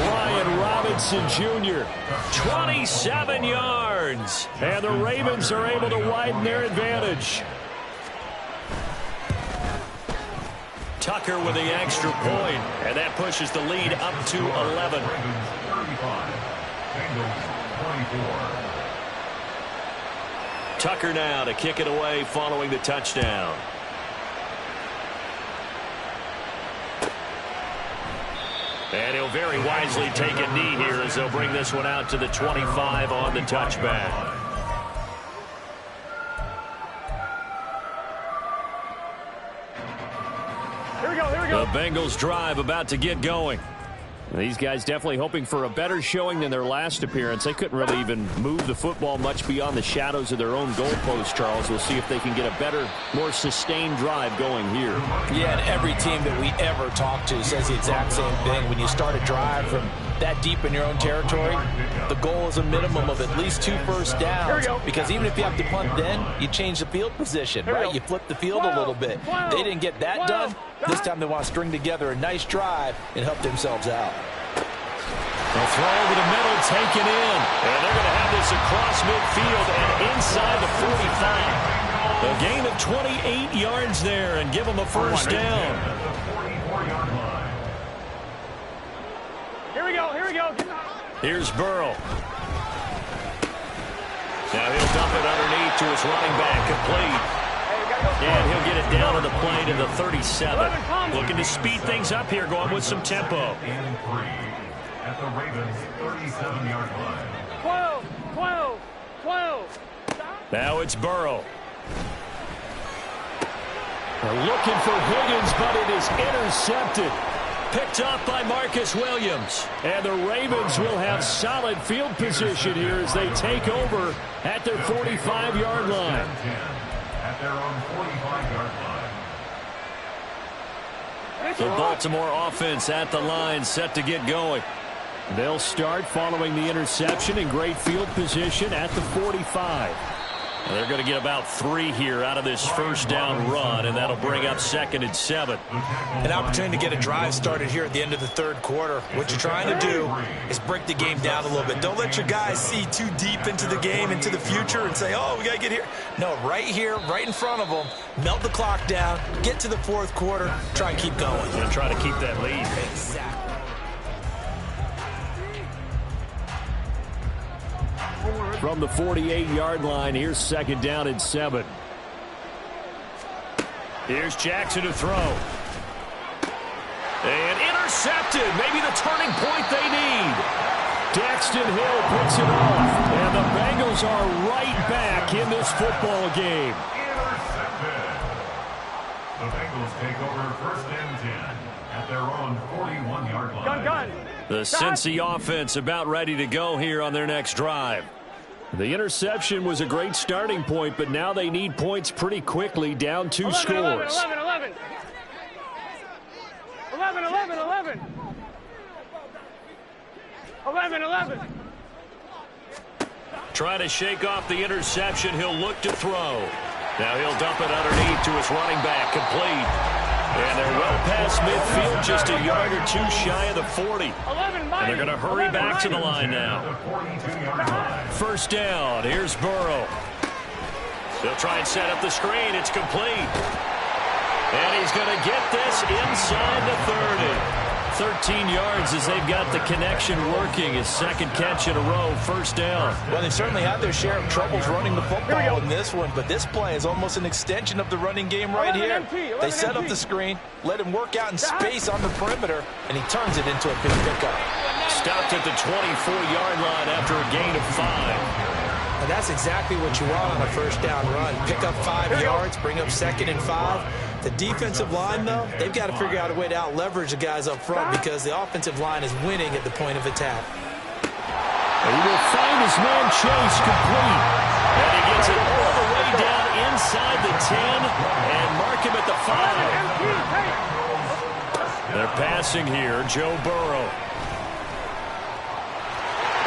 S1: Brian Robinson Jr. 27 yards. And the Ravens are able to widen their advantage. Tucker with the extra point. And that pushes the lead up to 11. Tucker now to kick it away following the touchdown. And he'll very wisely take a knee here as they'll bring this one out to the 25 on the touchback.
S2: Here we go.
S1: The Bengals drive about to get going. These guys definitely hoping for a better showing than their last appearance. They couldn't really even move the football much beyond the shadows of their own goalpost, Charles. We'll see if they can get a better, more sustained drive going here.
S3: Yeah, and every team that we ever talk to says the exact same thing. When you start a drive from that deep in your own territory, the goal is a minimum of at least 2 first downs. Because even if you have to punt then, you change the field position, right? You flip the field a little bit. They didn't get that done. This time they want to string together a nice drive and help themselves out.
S1: They'll throw over the middle, taken in. And they're going to have this across midfield and inside the 45. A gain of 28 yards there and give them a first down.
S2: Here we go.
S1: Here's Burrow. Now he'll dump it underneath to his running back, complete. And he'll get it down to the play to the 37. Looking to speed things up here, going with some tempo.
S5: At the Ravens' 37-yard line.
S2: 12.
S1: Now it's Burrow. They're looking for Higgins, but it is intercepted. Picked off by Marcus Williams. And the Ravens will have solid field position here as they take over at their 45-yard line.
S5: at their own 45-yard line.
S1: The Baltimore offense at the line, set to get going. They'll start following the interception in great field position at the 45. And they're going to get about 3 here out of this first down run, and that'll bring up 2nd and 7.
S3: An opportunity to get a drive started here at the end of the third quarter. What you're trying to do is break the game down a little bit. Don't let your guys see too deep into the game, into the future, and say, oh, we got to get here. No, right here, right in front of them, melt the clock down, get to the fourth quarter, try and keep going.
S1: And try to keep that lead.
S3: Exactly.
S1: From the 48-yard line, here's 2nd down and 7. Here's Jackson to throw. And intercepted. Maybe the turning point they need. Daxton Hill picks it off. And the Bengals are right back in this football game.
S5: Intercepted. The Bengals take over 1st and 10 at their own 41-yard line.
S2: Gun.
S1: The Cincy offense about ready to go here on their next drive. The interception was a great starting point, but now they need points pretty quickly, down 2 scores.
S2: 11. 11.
S1: Trying to shake off the interception. He'll look to throw. Now he'll dump it underneath to his running back, complete. And they're well past midfield, just a yard or 2 shy of the 40. And they're going to hurry back to the line now. 1st down. Here's Burrow. They'll try and set up the screen. It's complete. And he's going to get this inside the 30. 13 yards as they've got the connection working. His 2nd catch in a row, 1st down.
S3: Well, they've certainly had their share of troubles running the football in this one, but this play is almost an extension of the running game right here. They set up the screen, let him work out in space on the perimeter, and he turns it into a big pickup.
S1: Stopped at the 24-yard line after a gain of 5.
S3: And that's exactly what you want on a 1st down run. Pick up 5 yards, bring up 2nd and 5. The defensive line, though, they've got to figure out a way to out-leverage the guys up front because the offensive line is winning at the point of attack.
S1: And he will find his man Chase complete. And he gets it all the way down inside the 10 and mark him at the 5. They're passing here, Joe Burrow.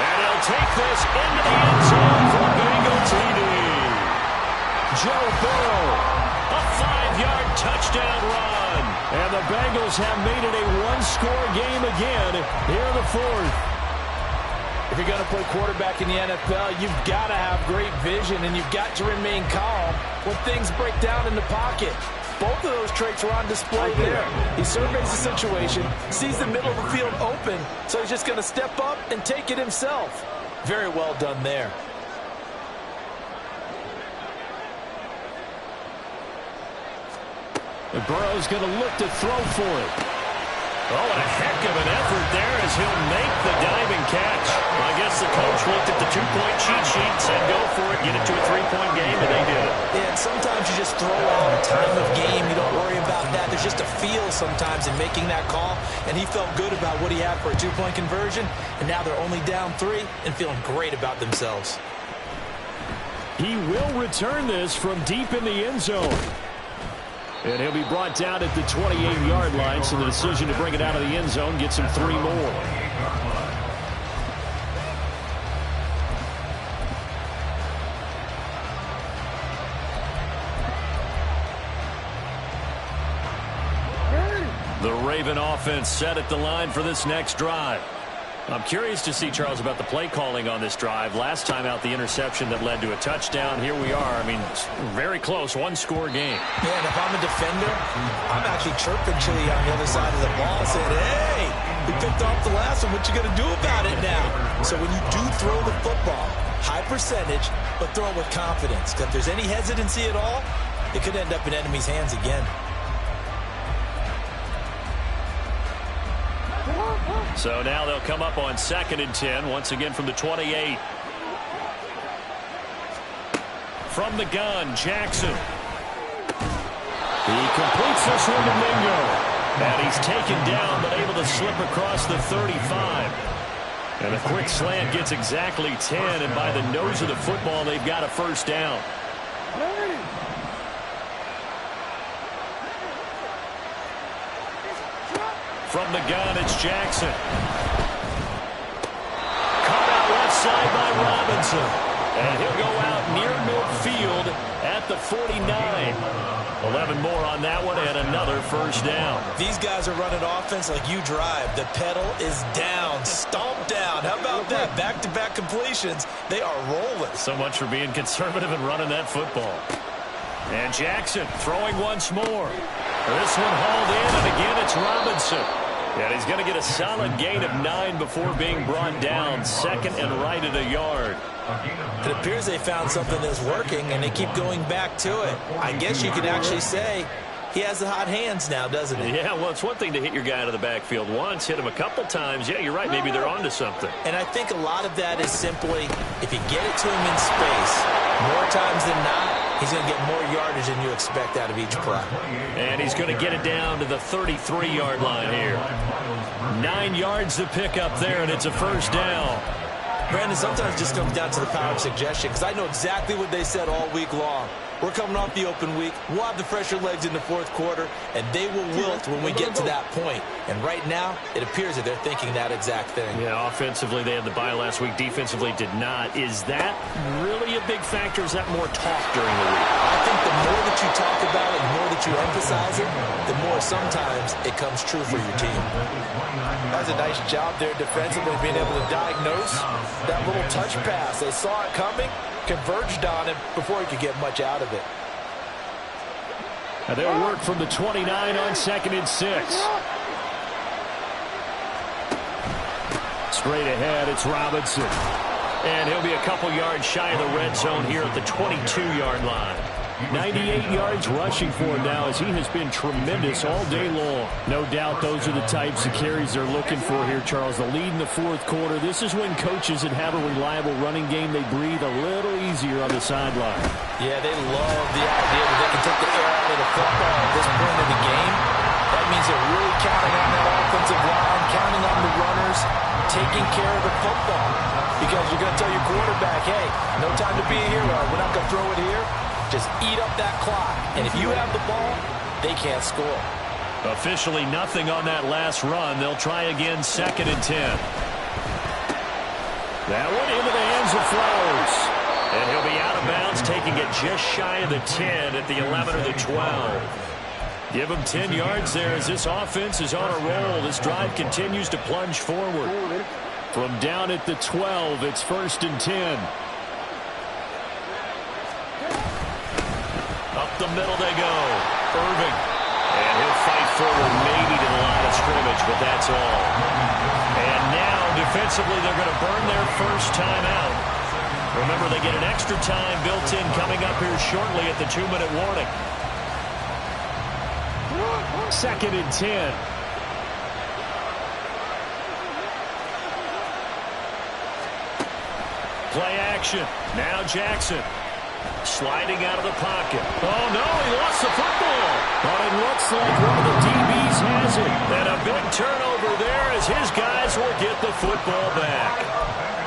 S1: And he'll take this into the end zone for a Bengal TD. Joe Burrow. A 5-yard touchdown run. And the Bengals have made it a 1-score game again here in the 4th.
S3: If you're going to play quarterback in the NFL, you've got to have great vision, and you've got to remain calm when things break down in the pocket. Both of those traits are on display there. He surveys the situation, sees the middle of the field open, so he's just going to step up and take it himself. Very well done there.
S1: And Burrow's going to look to throw for it. Oh, and a heck of an effort there as he'll make the diving catch. Well, I guess the coach looked at the 2-point cheat sheet, said go for it, get it to a 3-point game, and they did it.
S3: Yeah, and sometimes you just throw out a time of game. You don't worry about that. There's just a feel sometimes in making that call, and he felt good about what he had for a 2-point conversion, and now they're only down 3 and feeling great about themselves.
S1: He will return this from deep in the end zone. And he'll be brought down at the 28-yard line, so the decision to bring it out of the end zone gets him 3 more. The Raven offense set at the line for this next drive. I'm curious to see, Charles, about the play calling on this drive. Last time out, the interception that led to a touchdown. Here we are. I mean, very close, 1-score game.
S3: Yeah, and if I'm a defender, I'm actually chirping Chili on the other side of the ball saying, hey, we picked off the last one. What you going to do about it now? So when you do throw the football, high percentage, but throw it with confidence. Because if there's any hesitancy at all, it could end up in enemy's hands again.
S1: So now they'll come up on 2nd and 10, once again from the 28. From the gun, Jackson. He completes this one to Mingo. And he's taken down, but able to slip across the 35. And a quick slant gets exactly 10, and by the nose of the football, they've got a 1st down. From the gun, it's Jackson. Cut out left side by Robinson. And he'll go out near midfield at the 49. 11 more on that one and another first down.
S4: These guys are running offense like you drive. The pedal is down, stomped down. How about that? Back-to-back completions. They are rolling.
S1: So much for being conservative and running that football. And Jackson throwing once more. This one hauled in, and again it's Robinson. And he's going to get a solid gain of 9 before being brought down. Second and right at a yard.
S4: It appears they found something that's working, and they keep going back to it. I guess you could actually say he has the hot hands now, doesn't he?
S1: Yeah, well, it's one thing to hit your guy out of the backfield once, hit him a couple times. Yeah, you're right. Maybe they're onto something.
S4: And I think a lot of that is simply if you get it to him in space, more times than not, he's going to get more yardage than you expect out of each play.
S1: And he's going to get it down to the 33-yard line here. 9 yards to pick up there, and it's a first down.
S4: Brandon, sometimes it just comes down to the power of suggestion, because I know exactly what they said all week long. We're coming off the open week. We'll have the fresher legs in the fourth quarter, and they will wilt when we get to that point. And right now, it appears that they're thinking that exact thing.
S1: Yeah, offensively, they had the bye last week. Defensively, did not. Is that really a big factor? Is that more talk during the week?
S4: I think the more that you talk about it, the more that you emphasize it, the more sometimes it comes true for your team.
S3: That was a nice job there defensively, being able to diagnose that little touch pass. They saw it coming, converged on him before he could get much out of it.
S1: And they'll work from the 29 on 2nd and 6. Straight ahead, it's Robinson. And he'll be a couple yards shy of the red zone here at the 22-yard line. 98 yards rushing for him now as he has been tremendous all day long. No doubt those are the types of carries they're looking for here, Charles. The lead in the fourth quarter. This is when coaches that have a reliable running game, they breathe a little easier on the sideline.
S3: Yeah, they love the idea that they can take the air out of the football at this point in the game. That means they're really counting on that offensive line, counting on the runners, taking care of the football. Because you're going to tell your quarterback, hey, no time to be a hero. We're not going to throw it here. Just eat up that clock. And if you have the ball, they can't score.
S1: Officially nothing on that last run. They'll try again 2nd and 10. That one into the hands of Flowers. And he'll be out of bounds, taking it just shy of the 10 at the 11 or the 12. Give him 10 yards there as this offense is on a roll. This drive continues to plunge forward. From down at the 12, it's 1st and 10. Up the middle they go. Irving. And he'll fight forward maybe to the line of scrimmage, but that's all. And now, defensively, they're going to burn their first time out. Remember, they get an extra time built in coming up here shortly at the 2-minute warning. 2nd and 10. Play action. Now Jackson. Sliding out of the pocket. Oh, no, he lost the football. But it looks like one of the DBs has it. And a big turnover there as his guys will get the football back.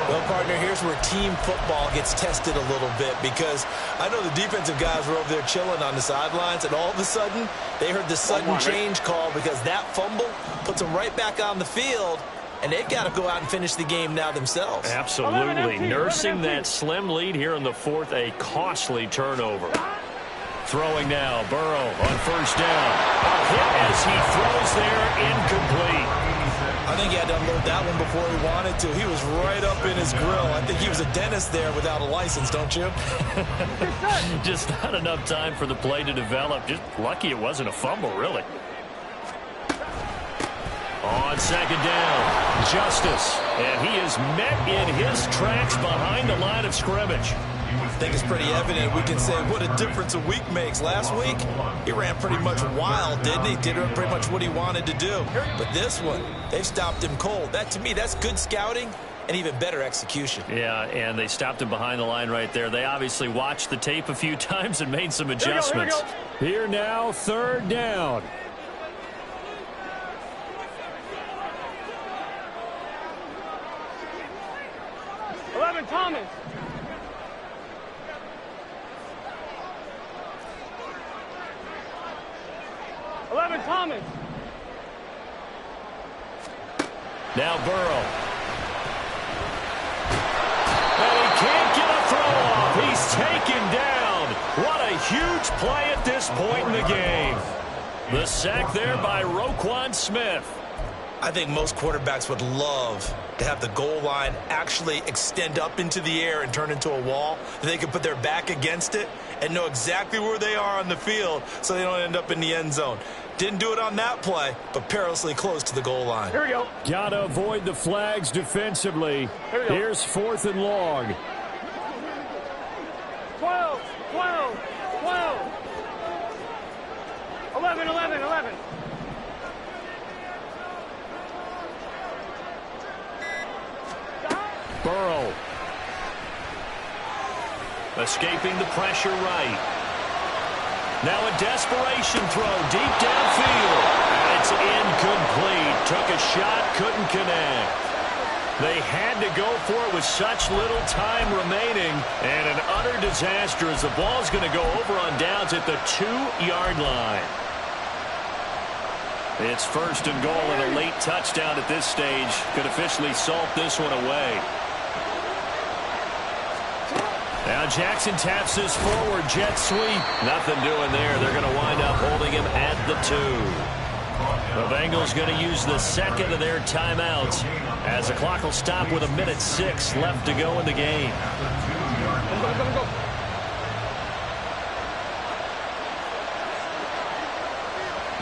S4: Well, partner, here's where team football gets tested a little bit, because I know the defensive guys were over there chilling on the sidelines, and all of a sudden they heard the sudden change call because that fumble puts them right back on the field. And they've got to go out and finish the game now themselves.
S1: Absolutely. Nursing that slim lead here in the fourth, a costly turnover. Throwing now, Burrow on first down. A hit as he throws there, incomplete.
S4: I think he had to unload that one before he wanted to. He was right up in his grill. I think he was a dentist there without a license, don't you?
S1: Just not enough time for the play to develop. Just lucky it wasn't a fumble, really. On second down, Justice. And he is met in his tracks behind the line of scrimmage.
S4: I think it's pretty evident. We can say what a difference a week makes. Last week, he ran pretty much wild, didn't he? Did pretty much what he wanted to do. But this one, they've stopped him cold. That, to me, that's good scouting and even better execution.
S1: Yeah, and they stopped him behind the line right there. They obviously watched the tape a few times and made some adjustments. Here now, 3rd down.
S2: Thomas. Thomas.
S1: Now Burrow. And he can't get a throw off. He's taken down. What a huge play at this point in the game. The sack there by Roquan Smith.
S4: I think most quarterbacks would love to have the goal line actually extend up into the air and turn into a wall. They can put their back against it and know exactly where they are on the field so they don't end up in the end zone. Didn't do it on that play, but perilously close to the goal line.
S2: Here we go.
S1: Got to avoid the flags defensively. Here's 4th and long.
S2: 12, 12, 12. 11, 11, 11.
S1: Burrow. Escaping the pressure right. Now a desperation throw deep downfield. And it's incomplete. Took a shot, couldn't connect. They had to go for it with such little time remaining. And an utter disaster as the ball's going to go over on downs at the 2-yard line. It's 1st and goal, and a late touchdown at this stage could officially salt this one away. Now Jackson taps this forward jet sweep. Nothing doing there. They're going to wind up holding him at the 2. The Bengals going to use the 2nd of their timeouts as the clock will stop with 1:06 left to go in the game.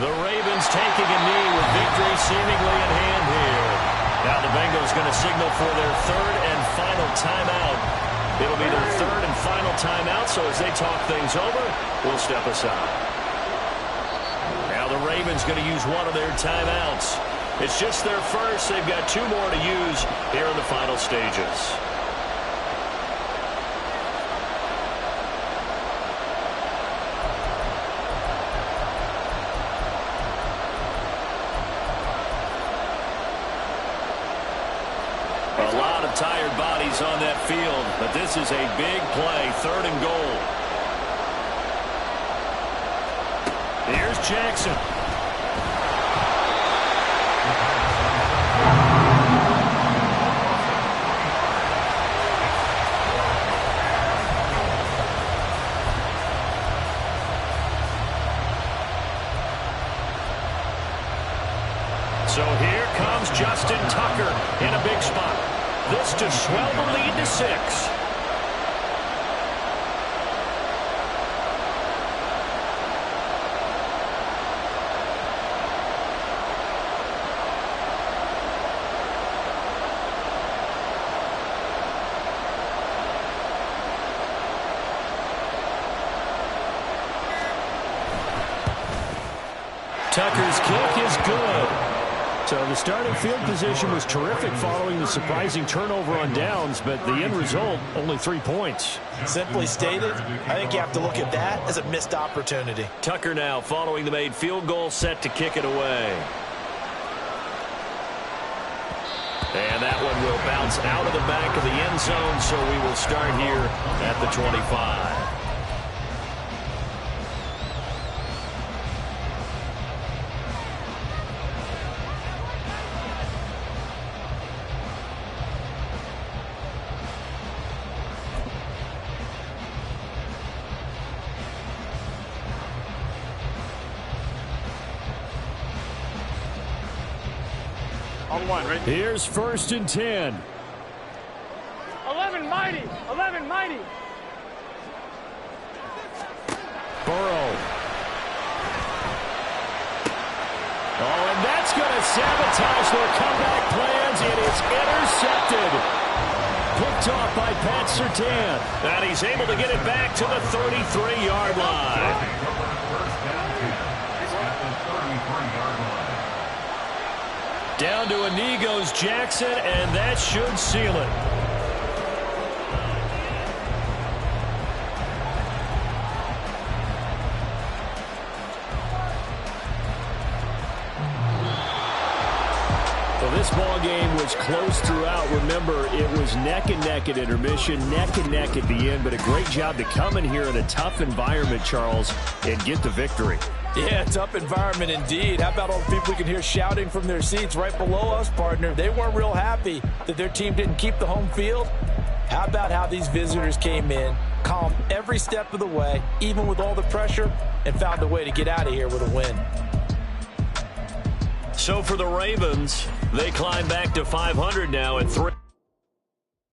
S1: The Ravens taking a knee with victory seemingly in hand here. Now the Bengals going to signal for their 3rd and final timeout. It'll be their 3rd and final timeout, so as they talk things over, we'll step aside. Now the Ravens going to use one of their timeouts. It's just their first. They've got 2 more to use here in the final stages. A lot of tired bodies on that field, but this is a big play, 3rd and goal. Here's Jackson. So here comes Justin Tucker in a big spot. This to swell the lead to 6. Tucker's kick is good. So the starting field position was terrific following the surprising turnover on downs, but the end result, only 3 points.
S3: Simply stated, I think you have to look at that as a missed opportunity.
S1: Tucker now following the made field goal, set to kick it away. And that one will bounce out of the back of the end zone, so we will start here at the 25.
S2: On 1, right?
S1: Here's 1st and 10.
S2: 11, mighty. 11, mighty.
S1: Burrow. Oh, and that's going to sabotage their comeback plans. It is intercepted. Picked off by Pat Surtain. And he's able to get it back to the 33-yard line. Down to a knee goes Jackson, and that should seal it. Well, this ball game was close throughout. Remember, it was neck and neck at intermission, neck and neck at the end, but a great job to come in here in a tough environment, Charles, and get the victory.
S3: Yeah, tough environment indeed. How about all the people we can hear shouting from their seats right below us, partner? They weren't real happy that their team didn't keep the home field. How about how these visitors came in, calm every step of the way, even with all the pressure, and found a way to get out of here with a win.
S1: So for the Ravens, they climb back to 500 now at 3.